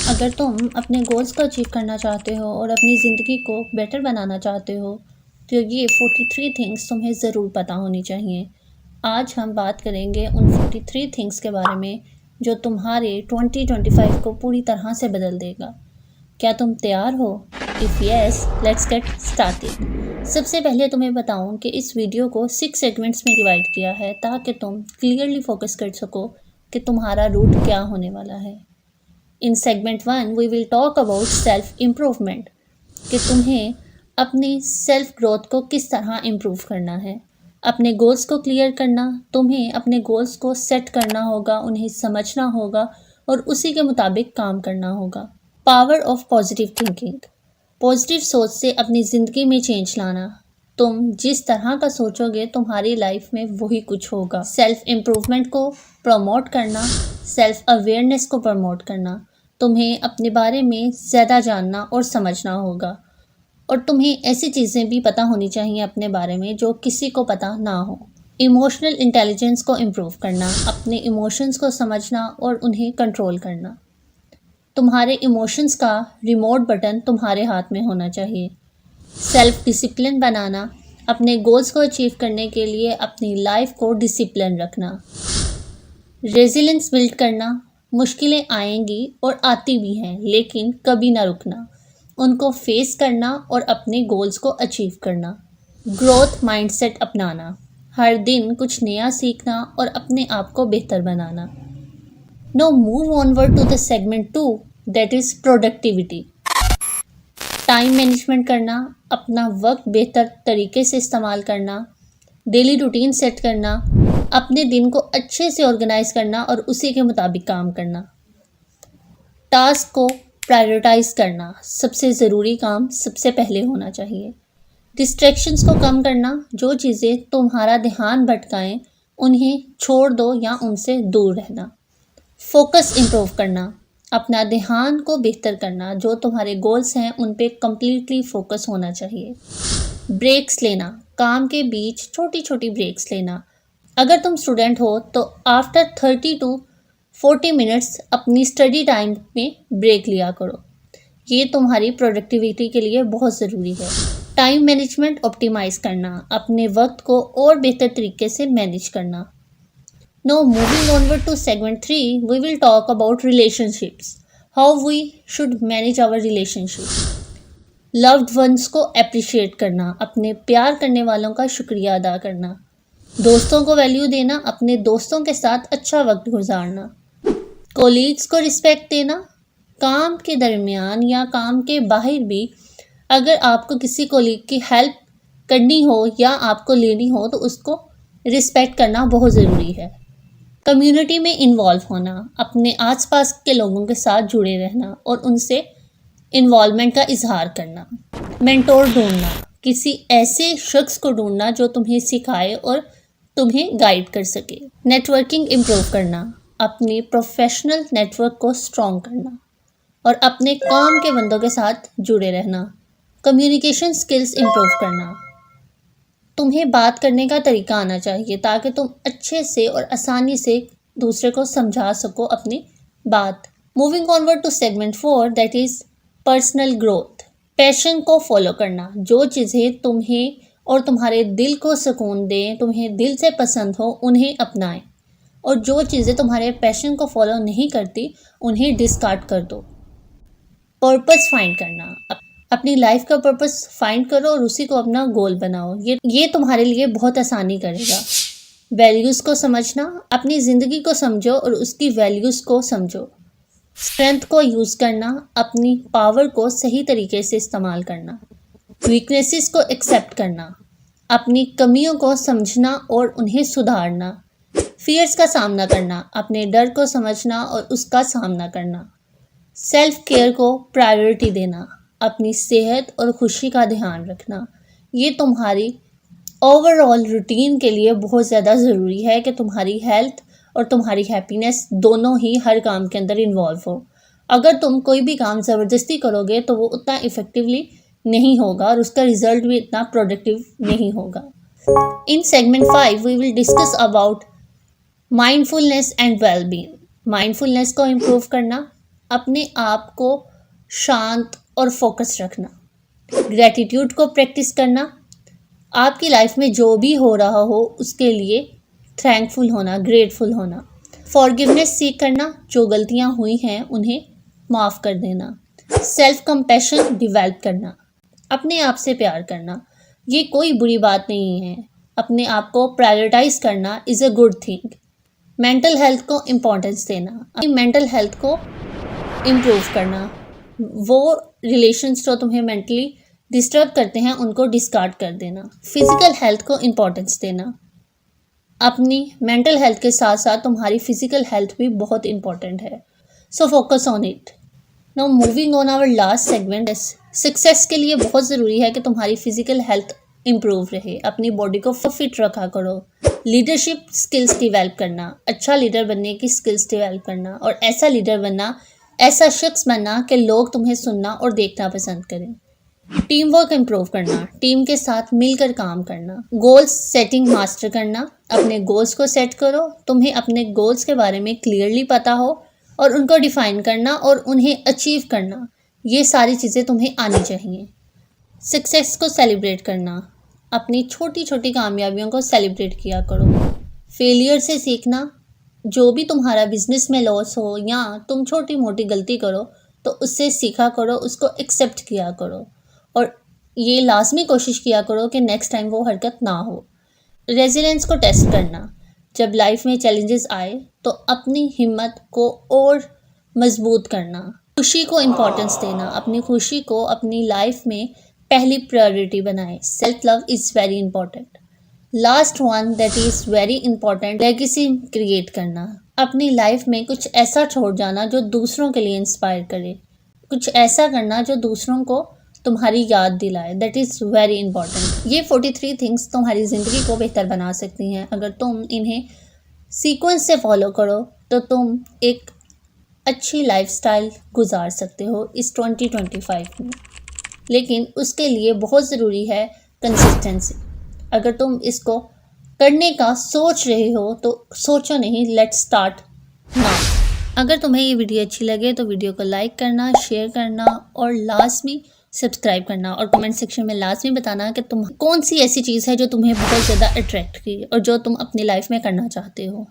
अगर तुम अपने गोल्स को अचीव करना चाहते हो और अपनी ज़िंदगी को बेटर बनाना चाहते हो तो ये 43 थिंग्स तुम्हें ज़रूर पता होनी चाहिए। आज हम बात करेंगे उन 43 थिंग्स के बारे में जो तुम्हारे 2025 को पूरी तरह से बदल देगा। क्या तुम तैयार हो? If yes, let's get started. सबसे पहले तुम्हें बताऊं कि इस वीडियो को 6 सेगमेंट्स में डिवाइड किया है ताकि तुम क्लियरली फोकस कर सको कि तुम्हारा रूट क्या होने वाला है। In segment 1 we will talk about self improvement कि तुम्हें अपनी सेल्फ ग्रोथ को किस तरह इम्प्रूव करना है, अपने गोल्स को क्लियर करना। तुम्हें अपने गोल्स को सेट करना होगा, उन्हें समझना होगा और उसी के मुताबिक काम करना होगा। Power of positive thinking, positive सोच से अपनी ज़िंदगी में चेंज लाना। तुम जिस तरह का सोचोगे तुम्हारी लाइफ में वही कुछ होगा। सेल्फ इम्प्रूवमेंट को प्रमोट करना, सेल्फ अवेयरनेस को प्रमोट करना। तुम्हें अपने बारे में ज़्यादा जानना और समझना होगा और तुम्हें ऐसी चीज़ें भी पता होनी चाहिए अपने बारे में जो किसी को पता ना हो। इमोशनल इंटेलिजेंस को इम्प्रूव करना, अपने इमोशंस को समझना और उन्हें कंट्रोल करना। तुम्हारे इमोशंस का रिमोट बटन तुम्हारे हाथ में होना चाहिए। सेल्फ डिसिप्लिन बनाना, अपने गोल्स को अचीव करने के लिए अपनी लाइफ को डिसिप्लिन रखना। रेजिलेंस बिल्ड करना, मुश्किलें आएंगी और आती भी हैं लेकिन कभी ना रुकना, उनको फेस करना और अपने गोल्स को अचीव करना। ग्रोथ माइंडसेट अपनाना, हर दिन कुछ नया सीखना और अपने आप को बेहतर बनाना। Now move onward to the segment 2, that is productivity. Time management करना, अपना वक्त बेहतर तरीके से इस्तेमाल करना, डेली रूटीन सेट करना, अपने दिन को अच्छे से ऑर्गेनाइज करना और उसी के मुताबिक काम करना। टास्क को प्रायोरिटाइज करना, सबसे ज़रूरी काम सबसे पहले होना चाहिए। डिस्ट्रैक्शंस को कम करना, जो चीज़ें तुम्हारा ध्यान भटकाएं उन्हें छोड़ दो या उनसे दूर रहना। फोकस इम्प्रूव करना, अपना ध्यान को बेहतर करना, जो तुम्हारे गोल्स हैं उन पे कम्प्लीटली फोकस होना चाहिए। ब्रेक्स लेना, काम के बीच छोटी छोटी ब्रेक्स लेना। अगर तुम स्टूडेंट हो तो आफ्टर 30 to 40 मिनट्स अपनी स्टडी टाइम में ब्रेक लिया करो, ये तुम्हारी प्रोडक्टिविटी के लिए बहुत ज़रूरी है। टाइम मैनेजमेंट ऑप्टिमाइज़ करना, अपने वक्त को और बेहतर तरीके से मैनेज करना। Now moving onward to segment 3, we will talk about relationships. How we should manage our relationship. Loved ones को appreciate करना, अपने प्यार करने वालों का शुक्रिया अदा करना। दोस्तों को वैल्यू देना, अपने दोस्तों के साथ अच्छा वक्त गुजारना। कोलीग्स को रिस्पेक्ट देना, काम के दरमियान या काम के बाहर भी अगर आपको किसी कोलीग की हेल्प करनी हो या आपको लेनी हो तो उसको रिस्पेक्ट करना बहुत ज़रूरी है। कम्युनिटी में इन्वॉल्व होना, अपने आसपास के लोगों के साथ जुड़े रहना और उनसे इन्वॉल्वमेंट का इजहार करना। मेंटोर ढूंढना, किसी ऐसे शख्स को ढूंढना जो तुम्हें सिखाए और तुम्हें गाइड कर सके। नेटवर्किंग इम्प्रूव करना, अपने प्रोफेशनल नेटवर्क को स्ट्रॉन्ग करना और अपने काम के बंदों के साथ जुड़े रहना। कम्युनिकेशन स्किल्स इम्प्रूव करना, तुम्हें बात करने का तरीका आना चाहिए ताकि तुम अच्छे से और आसानी से दूसरे को समझा सको अपनी बात। Moving onward to segment 4, that is personal growth. Passion को फॉलो करना, जो चीज़ें तुम्हें और तुम्हारे दिल को सुकून दें, तुम्हें दिल से पसंद हो, उन्हें अपनाएं और जो चीज़ें तुम्हारे पैशन को फॉलो नहीं करती उन्हें डिस्कार्ड कर दो। पर्पस फाइंड करना, अपनी लाइफ का पर्पस फाइंड करो और उसी को अपना गोल बनाओ, ये तुम्हारे लिए बहुत आसानी करेगा। वैल्यूज़ को समझना, अपनी ज़िंदगी को समझो और उसकी वैल्यूज़ को समझो। स्ट्रेंथ को यूज़ करना, अपनी पावर को सही तरीके से इस्तेमाल करना। वीकनेसेस को एक्सेप्ट करना, अपनी कमियों को समझना और उन्हें सुधारना। फियर्स का सामना करना, अपने डर को समझना और उसका सामना करना। सेल्फ केयर को प्रायोरिटी देना, अपनी सेहत और खुशी का ध्यान रखना। ये तुम्हारी ओवरऑल रूटीन के लिए बहुत ज़्यादा ज़रूरी है कि तुम्हारी हेल्थ और तुम्हारी हैप्पीनेस दोनों ही हर काम के अंदर इन्वॉल्व हो। अगर तुम कोई भी काम ज़बरदस्ती करोगे तो वो उतना इफ़ेक्टिवली नहीं होगा और उसका रिज़ल्ट भी इतना प्रोडक्टिव नहीं होगा। In segment 5 we will discuss about mindfulness and wellbeing. Mindfulness को इम्प्रूव करना, अपने आप को शांत और फोकस रखना, ग्रैटिट्यूड को प्रैक्टिस करना, आपकी लाइफ में जो भी हो रहा हो उसके लिए थैंकफुल होना, ग्रेटफुल होना, फॉरगिवनेस सीख करना, जो गलतियां हुई हैं उन्हें माफ़ कर देना, सेल्फ कंपैशन डेवलप करना, अपने आप से प्यार करना। ये कोई बुरी बात नहीं है, अपने आप को प्रायोरिटाइज करना is a good thing. Mental health को इम्पोर्टेंस देना, अपनी मेंटल हेल्थ को इम्प्रूव करना, वो रिलेशंस जो तुम्हें मेंटली डिस्टर्ब करते हैं उनको डिस्कार्ड कर देना, फिजिकल हेल्थ को इम्पोर्टेंस देना। अपनी मेंटल हेल्थ के साथ साथ तुम्हारी फिजिकल हेल्थ भी बहुत इंपॉर्टेंट है, so focus on it. Now moving on our last segment, success के लिए बहुत ज़रूरी है कि तुम्हारी फिजिकल हेल्थ इम्प्रूव रहे, अपनी बॉडी को फिट रखा करो, लीडरशिप स्किल्स डेवलप करना, अच्छा लीडर बनने की स्किल्स डेवलप करना, और ऐसा लीडर बनना, ऐसा शख्स बनना कि लोग तुम्हें सुनना और देखना पसंद करें। टीम वर्क इम्प्रूव करना, टीम के साथ मिलकर काम करना, गोल्स सेटिंग मास्टर करना, अपने गोल्स को सेट करो, तुम्हें अपने गोल्स के बारे में क्लियरली पता हो और उनको डिफाइन करना और उन्हें अचीव करना, ये सारी चीज़ें तुम्हें आनी चाहिए। सक्सेस को सेलिब्रेट करना, अपनी छोटी छोटी कामयाबियों को सेलिब्रेट किया करो, फेलियर से सीखना, जो भी तुम्हारा बिजनेस में लॉस हो या तुम छोटी मोटी गलती करो तो उससे सीखा करो, उसको एक्सेप्ट किया करो और ये लाजमी कोशिश किया करो कि नेक्स्ट टाइम वो हरकत ना हो। रेजिलेंस को टेस्ट करना, जब लाइफ में चैलेंजेस आए तो अपनी हिम्मत को और मजबूत करना, खुशी को इम्पोर्टेंस देना, अपनी खुशी को अपनी लाइफ में पहली प्रायोरिटी बनाएं। Self love is very important. Last one that is very important, legacy create करना, अपनी लाइफ में कुछ ऐसा छोड़ जाना जो दूसरों के लिए इंस्पायर करे, कुछ ऐसा करना जो दूसरों को तुम्हारी याद दिलाए, दैट इज़ वेरी इंपॉर्टेंट। ये 43 थिंग्स तुम्हारी ज़िंदगी को बेहतर बना सकती हैं। अगर तुम इन्हें सीक्वेंस से फॉलो करो तो तुम एक अच्छी लाइफस्टाइल गुजार सकते हो इस 2025 में, लेकिन उसके लिए बहुत ज़रूरी है कंसिस्टेंसी। अगर तुम इसको करने का सोच रहे हो तो सोचो नहीं, लेट्स स्टार्ट नाउ। अगर तुम्हें ये वीडियो अच्छी लगे तो वीडियो को लाइक करना, शेयर करना और लाजमी सब्सक्राइब करना, और कमेंट सेक्शन में लाजमी बताना कि तुम कौन सी ऐसी चीज़ है जो तुम्हें बहुत ज़्यादा अट्रैक्ट की और जो तुम अपनी लाइफ में करना चाहते हो।